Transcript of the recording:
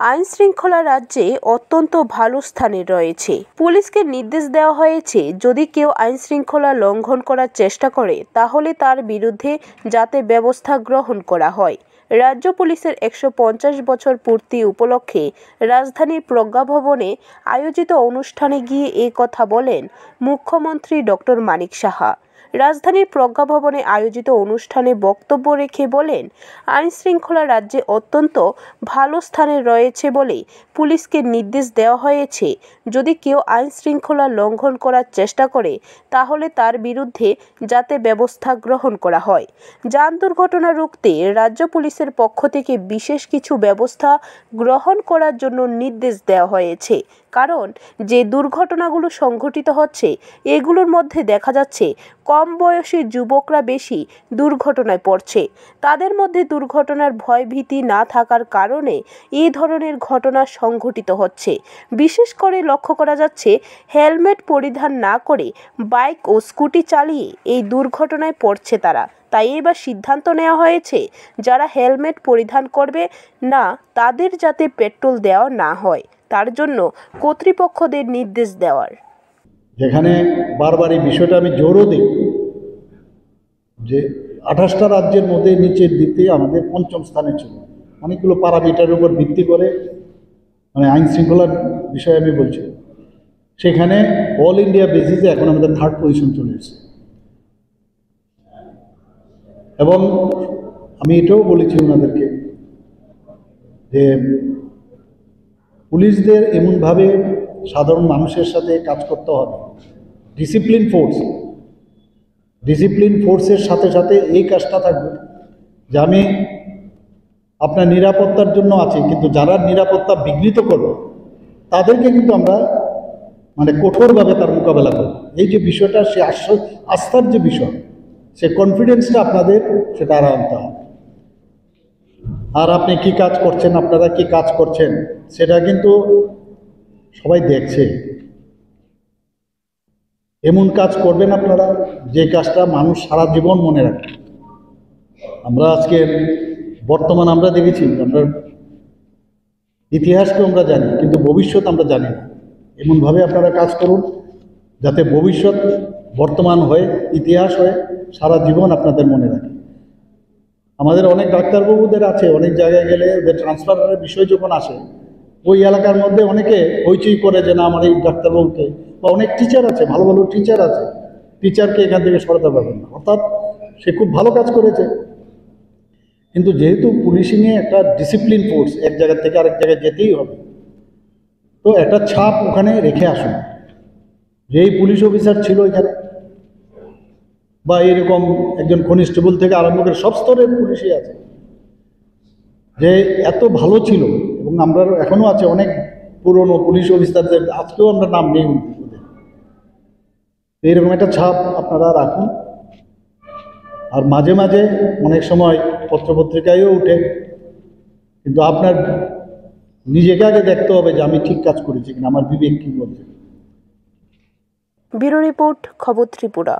আইন শৃঙ্খলা রাজ্যে অত্যন্ত ভালো স্থানে রয়েছে। পুলিশকে নির্দেশ দেওয়া হয়েছে, যদি কেউ আইন শৃঙ্খলা লঙ্ঘন করার চেষ্টা করে তাহলে তার বিরুদ্ধে যাতে ব্যবস্থা গ্রহণ করা হয়। রাজ্য পুলিশের 150 বছর পূর্তি উপলক্ষে রাজধানীর প্রজ্ঞা ভবনে আয়োজিত অনুষ্ঠানে গিয়ে এ কথা বলেন মুখ্যমন্ত্রী ডক্টর মানিক সাহা। রাজধানীর প্রজ্ঞা ভবনে আয়োজিত অনুষ্ঠানে বক্তব্য রেখে বলেন, আইন শৃঙ্খলা রাজ্যে অত্যন্ত ভালো স্থানে রয়েছে বলে পুলিশকে নির্দেশ দেওয়া হয়েছে, যদি কেউ আইন শৃঙ্খলা লঙ্ঘন করার চেষ্টা করে তাহলে তার বিরুদ্ধে যাতে ব্যবস্থা গ্রহণ করা হয়। যান দুর্ঘটনা রুখতে রাজ্য পুলিশের পক্ষ থেকে বিশেষ কিছু ব্যবস্থা গ্রহণ করার জন্য নির্দেশ দেওয়া হয়েছে। কারণ যে দুর্ঘটনাগুলো সংঘটিত হচ্ছে এগুলোর মধ্যে দেখা যাচ্ছে কম বয়সী যুবকরা বেশি দুর্ঘটনায় পড়ছে। তাদের মধ্যে দুর্ঘটনার ভয় ভীতি না থাকার কারণে এই ধরনের ঘটনা সংঘটিত হচ্ছে। বিশেষ করে লক্ষ্য করা যাচ্ছে হেলমেট পরিধান না করে বাইক ও স্কুটি চালিয়ে এই দুর্ঘটনায় পড়ছে তারা। তাই এবার সিদ্ধান্ত নেওয়া হয়েছে, যারা হেলমেট পরিধান করবে না তাদের যাতে পেট্রোল দেওয়া না হয়, তার জন্য কর্তৃপক্ষদের নির্দেশ দেওয়ার। যেখানে বারবার এই বিষয়টা আমি জোরও দিই যে 28টা রাজ্যের মধ্যে নিচের দিকে আমাদের পঞ্চম স্থানে ছিল। অনেকগুলো প্যারামিটারের উপর ভিত্তি করে মানে আইন শৃঙ্খলার বিষয়ে আমি বলছি, সেখানে অল ইন্ডিয়া বেসিসে এখন আমাদের 3rd পজিশন চলে এসেছে। এবং আমি এটাও বলেছি ওনাদেরকে যে পুলিশদের এমনভাবে সাধারণ মানুষের সাথে কাজ করতে হবে, ডিসিপ্লিন ফোর্সের সাথে সাথে এই কাজটা থাকবে যে আমি আপনার নিরাপত্তার জন্য আছি, কিন্তু যারা নিরাপত্তা বিঘ্নিত করবে তাদেরকে কিন্তু আমরা মানে কঠোরভাবে তার মোকাবেলা করব। এই যে বিষয়টা, সে আস্থার যে বিষয়, সে কনফিডেন্সটা আপনাদের সেটা আর আনতে হবে। আর আপনি কি কাজ করছেন, আপনারা কি কাজ করছেন সেটা কিন্তু সবাই দেখছে। এমন কাজ করবেন আপনারা যে কাজটা মানুষ সারা জীবন মনে রাখে। আমরা আজকে বর্তমান আমরা দেখেছি, আমরা ইতিহাসকে আমরা জানি কিন্তু ভবিষ্যৎ আমরা জানি না। এমনভাবে আপনারা কাজ করুন যাতে ভবিষ্যৎ বর্তমান হয়ে ইতিহাস হয়ে সারা জীবন আপনাদের মনে রাখে। আমাদের অনেক ডাক্তারবাবুদের আছে, অনেক জায়গায় গেলে ওদের ট্রান্সফারের বিষয় যখন আসে, ওই এলাকার মধ্যে অনেকে হইচই করে যে না আমার এই ডাক্তারবাবুকে, বা অনেক টিচার আছে, ভালো ভালো টিচার আছে, টিচারকে এখান থেকে সরাতে পারবেন না। অর্থাৎ সে খুব ভালো কাজ করেছে, কিন্তু যেহেতু পুলিশিংয়ে একটা ডিসিপ্লিন ফোর্স, এক জায়গা থেকে আরেক জায়গায় যেতেই হবে, তো একটা ছাপ ওখানে রেখে আসুন। যেই পুলিশ অফিসার ছিল এখানে, বা এরকম একজন কনস্টেবল থেকে আরম্ভ করে সব স্তরের পুলিশই আছে, যে এত ভালো ছিল। এবং আমরা এখনও আছে অনেক পুরনো পুলিশ অফিসারদের, আজকেও আমরা নাম নেই ওদের। এইরকম একটা ছাপ আপনারা রাখুন। আর মাঝে মাঝে অনেক সময় পত্রপত্রিকায়ও উঠে, কিন্তু আপনার নিজেকে আগে দেখতে হবে যে আমি ঠিক কাজ করেছি কিনা, আমার বিবেক কী বলছে। ব্যুরো রিপোর্ট, খবর ত্রিপুরা।